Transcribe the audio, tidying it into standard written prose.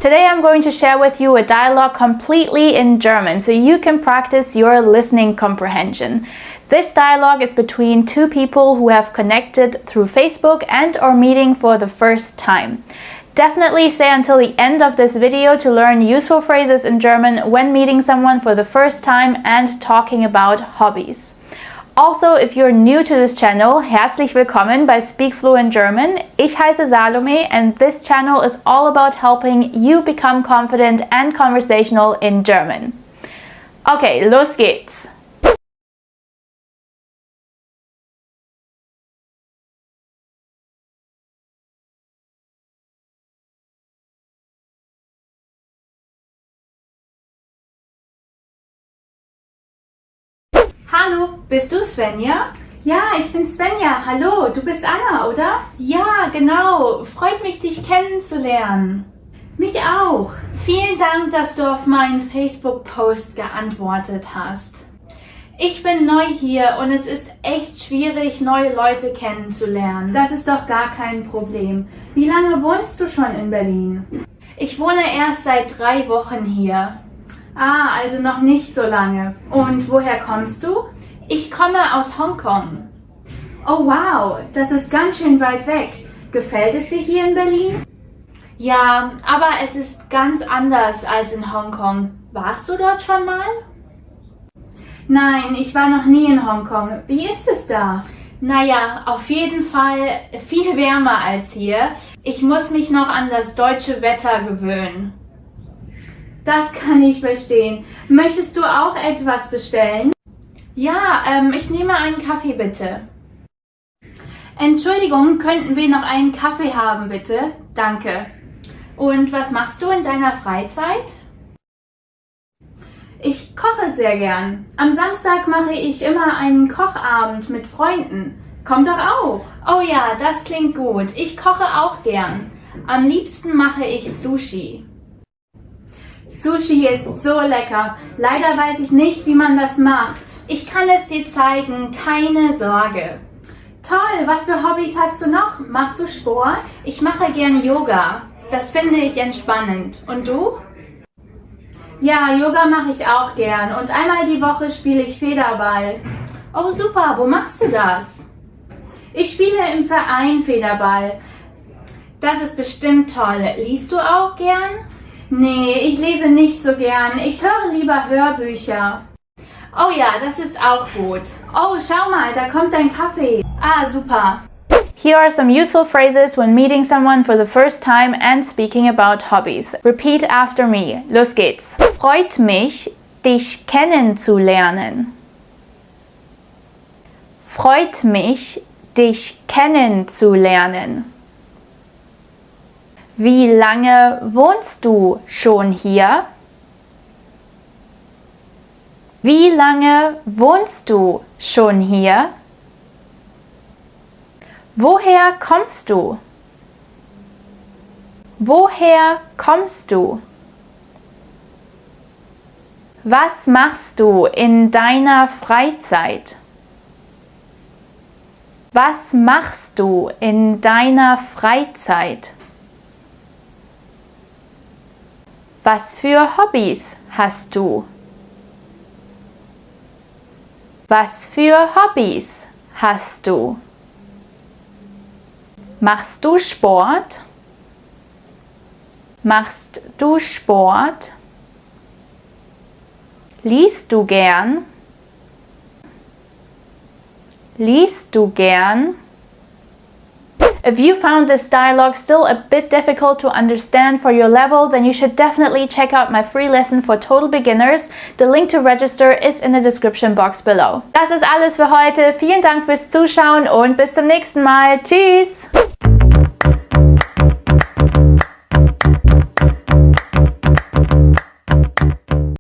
Today I'm going to share with you a dialogue completely in German so you can practice your listening comprehension. This dialogue is between two people who have connected through Facebook and are meeting for the first time. Definitely stay until the end of this video to learn useful phrases in German when meeting someone for the first time and talking about hobbies. Also, if you're new to this channel, herzlich willkommen bei Speak Fluent German. Ich heiße Salome and this channel is all about helping you become confident and conversational in German. Okay, los geht's! Hallo, bist du Svenja? Ja, ich bin Svenja. Hallo, du bist Anna, oder? Ja, genau. Freut mich, dich kennenzulernen. Mich auch. Vielen Dank, dass du auf meinen Facebook-Post geantwortet hast. Ich bin neu hier und es ist echt schwierig, neue Leute kennenzulernen. Das ist doch gar kein Problem. Wie lange wohnst du schon in Berlin? Ich wohne erst seit 3 Wochen hier. Ah, also noch nicht so lange. Und woher kommst du? Ich komme aus Hongkong. Oh wow, das ist ganz schön weit weg. Gefällt es dir hier in Berlin? Ja, aber es ist ganz anders als in Hongkong. Warst du dort schon mal? Nein, ich war noch nie in Hongkong. Wie ist es da? Naja, auf jeden Fall viel wärmer als hier. Ich muss mich noch an das deutsche Wetter gewöhnen. Das kann ich verstehen. Möchtest du auch etwas bestellen? Ja, ich nehme einen Kaffee bitte. Entschuldigung, könnten wir noch einen Kaffee haben, bitte? Danke. Und was machst du in deiner Freizeit? Ich koche sehr gern. Am Samstag mache ich immer einen Kochabend mit Freunden. Komm doch auch. Oh ja, das klingt gut. Ich koche auch gern. Am liebsten mache ich Sushi. Sushi ist so lecker. Leider weiß ich nicht, wie man das macht. Ich kann es dir zeigen, keine Sorge. Toll, was für Hobbys hast du noch? Machst du Sport? Ich mache gern Yoga. Das finde ich entspannend. Und du? Ja, Yoga mache ich auch gern. Und einmal die Woche spiele ich Federball. Oh super, wo machst du das? Ich spiele im Verein Federball. Das ist bestimmt toll. Liest du auch gern? Nee, ich lese nicht so gern. Ich höre lieber Hörbücher. Oh ja, das ist auch gut. Oh, schau mal, da kommt dein Kaffee. Ah, super. Here are some useful phrases when meeting someone for the first time and speaking about hobbies. Repeat after me. Los geht's. Freut mich, dich kennenzulernen. Freut mich, dich kennenzulernen. Wie lange wohnst du schon hier? Wie lange wohnst du schon hier? Woher kommst du? Woher kommst du? Was machst du in deiner Freizeit? Was machst du in deiner Freizeit? Was für Hobbys hast du? Was für Hobbys hast du? Machst du Sport? Machst du Sport? Liest du gern? Liest du gern? If you found this dialogue still a bit difficult to understand for your level, then you should definitely check out my free lesson for total beginners. The link to register is in the description box below. Das ist alles für heute. Vielen Dank fürs Zuschauen und bis zum nächsten Mal. Tschüss!